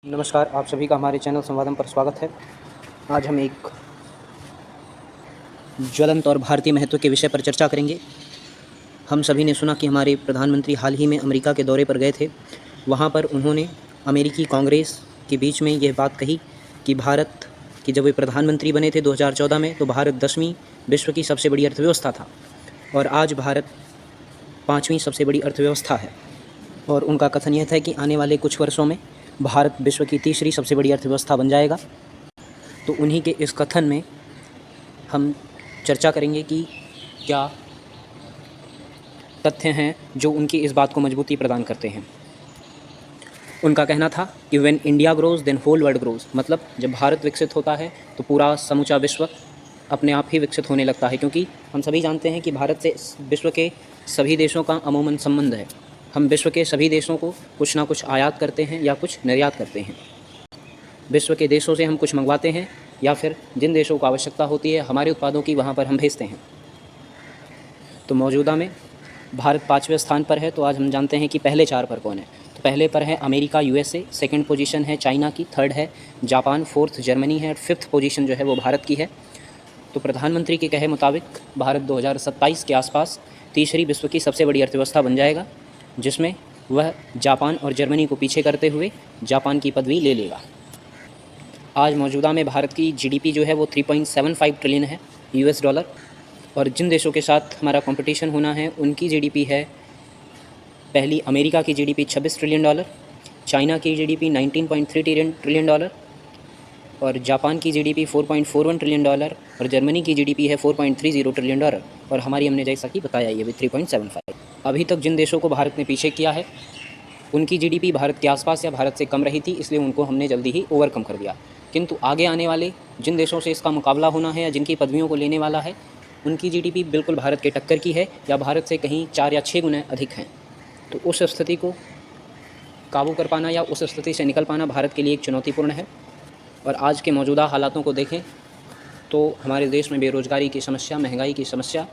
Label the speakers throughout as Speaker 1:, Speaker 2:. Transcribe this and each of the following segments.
Speaker 1: नमस्कार, आप सभी का हमारे चैनल संवादम पर स्वागत है। आज हम एक ज्वलंत और भारतीय महत्व के विषय पर चर्चा करेंगे। हम सभी ने सुना कि हमारे प्रधानमंत्री हाल ही में अमेरिका के दौरे पर गए थे। वहाँ पर उन्होंने अमेरिकी कांग्रेस के बीच में यह बात कही कि भारत की जब वे प्रधानमंत्री बने थे 2014 में, तो भारत 10वीं विश्व की सबसे बड़ी अर्थव्यवस्था था और आज भारत 5वीं सबसे बड़ी अर्थव्यवस्था है। और उनका कथन यह था कि आने वाले कुछ वर्षों में भारत विश्व की तीसरी सबसे बड़ी अर्थव्यवस्था बन जाएगा। तो उन्हीं के इस कथन में हम चर्चा करेंगे कि क्या तथ्य हैं जो उनकी इस बात को मजबूती प्रदान करते हैं। उनका कहना था कि when India grows then whole world grows, मतलब जब भारत विकसित होता है तो पूरा समूचा विश्व अपने आप ही विकसित होने लगता है, क्योंकि हम सभी जानते हैं कि भारत से विश्व के सभी देशों का अमूमन संबंध है। हम विश्व के सभी देशों को कुछ ना कुछ आयात करते हैं या कुछ निर्यात करते हैं। विश्व के देशों से हम कुछ मंगवाते हैं या फिर जिन देशों को आवश्यकता होती है हमारे उत्पादों की, वहाँ पर हम भेजते हैं। तो मौजूदा में भारत 5वें स्थान पर है। तो आज हम जानते हैं कि पहले 4 पर कौन है। तो पहले पर है अमेरिका USA, सेकंड पोजीशन है चाइना की, थर्ड है जापान, फोर्थ जर्मनी है और फिफ्थ पोजीशन जो है वो भारत की है। तो प्रधानमंत्री के कहे मुताबिक भारत 2027 के आसपास तीसरी विश्व की सबसे बड़ी अर्थव्यवस्था बन जाएगा, जिसमें वह जापान और जर्मनी को पीछे करते हुए जापान की पदवी ले लेगा। आज मौजूदा में भारत की GDP जो है वो 3.75 ट्रिलियन है $, और जिन देशों के साथ हमारा कंपटीशन होना है उनकी GDP है, पहली अमेरिका की GDP $26 ट्रिलियन, चाइना की GDP $19.3 ट्रिलियन और जापान की GDP $4.41 ट्रिलियन और जर्मनी की GDP है $4.30 ट्रिलियन और हमारी हमने जैसा कि बताया ये भी 3.75। अभी तक जिन देशों को भारत ने पीछे किया है उनकी GDP भारत के आसपास या भारत से कम रही थी, इसलिए उनको हमने जल्दी ही ओवरकम कर दिया। किंतु आगे आने वाले जिन देशों से इसका मुकाबला होना है या जिनकी पदवियों को लेने वाला है, उनकी GDP बिल्कुल भारत के टक्कर की है या भारत से कहीं 4 या 6 गुना अधिक हैं। तो उस स्थिति को काबू कर पाना या उस स्थिति से निकल पाना भारत के लिए एक चुनौतीपूर्ण है। और आज के मौजूदा हालातों को देखें तो हमारे देश में बेरोज़गारी की समस्या, महंगाई की समस्या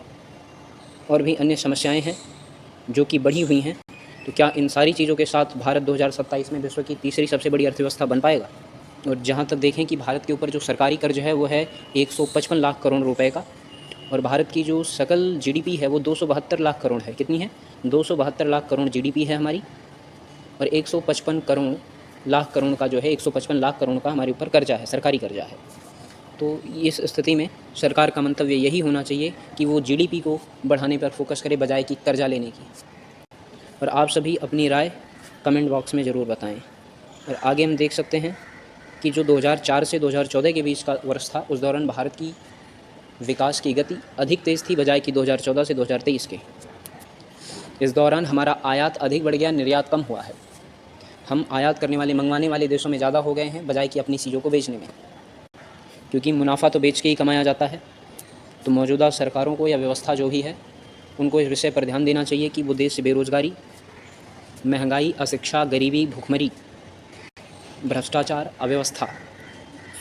Speaker 1: और भी अन्य समस्याएं हैं जो कि बढ़ी हुई हैं। तो क्या इन सारी चीज़ों के साथ भारत 2027 में विश्व की तीसरी सबसे बड़ी अर्थव्यवस्था बन पाएगा? और जहाँ तक देखें कि भारत के ऊपर जो सरकारी कर्ज है वो है 155 लाख करोड़ रुपए का, और भारत की जो सकल GDP है वो 272 लाख करोड़ है। कितनी है? 272 लाख करोड़ GDP है हमारी, और 155 लाख करोड़ का जो है 155 लाख करोड़ का हमारे ऊपर कर्जा है, सरकारी कर्जा है। तो इस स्थिति में सरकार का मंतव्य यही होना चाहिए कि वो GDP को बढ़ाने पर फोकस करे बजाय कि कर्जा लेने की। और आप सभी अपनी राय कमेंट बॉक्स में ज़रूर बताएं। और आगे हम देख सकते हैं कि जो 2004 से 2014 के बीच का वर्ष था, उस दौरान भारत की विकास की गति अधिक तेज़ थी बजाय कि 2014 से 2023 के। इस दौरान हमारा आयात अधिक बढ़ गया, निर्यात कम हुआ है। हम आयात करने वाले, मंगवाने वाले देशों में ज़्यादा हो गए हैं बजाय कि अपनी चीज़ों को बेचने में, क्योंकि मुनाफा तो बेच के ही कमाया जाता है। तो मौजूदा सरकारों को या व्यवस्था जो भी है उनको इस विषय पर ध्यान देना चाहिए कि वो देश से बेरोज़गारी, महंगाई, अशिक्षा, गरीबी, भुखमरी, भ्रष्टाचार, अव्यवस्था,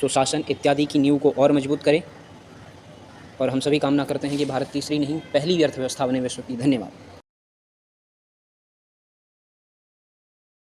Speaker 1: सुशासन इत्यादि की नींव को और मजबूत करें। और हम सभी कामना करते हैं कि भारत तीसरी नहीं पहली भी अर्थव्यवस्था बने विश्व की। धन्यवाद।